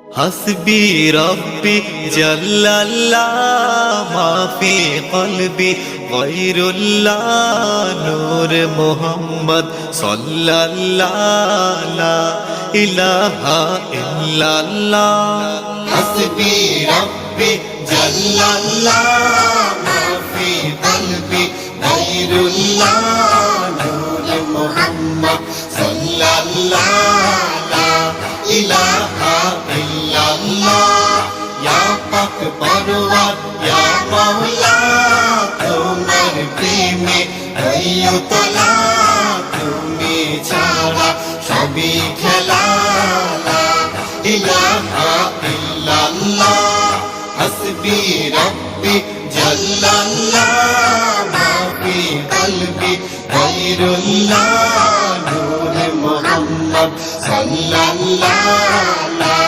হাসবি রব্বি জাল্লাল্লাহ মা ফি কলবি গায়রুল্লাহ নূর মুহাম্মদ সাল্লাল্লাহ লা ইলাহা ইল্লাল্লাহ হাসবি রব্বি জাল্লাল্লাহ মা ফি কলবি গায়রুল্লাহ নূর মুহাম্মদ সাল্লাল্লাহ লা ইলাহা ইল্লাল্লাহ ইয়া পাক পরওয়ার ইয়া মাওলা তোমার প্রেমে হইয়তলা তুমি ছাড়া সবই খেলা লা ইলাহা ইল্লাল্লাহ হাসবি রব্বি জাল্লাল্লাহ মা ফি কলবি গায়রুল্লাহ নূর মুহাম্মদ সাল্লাল্লাহ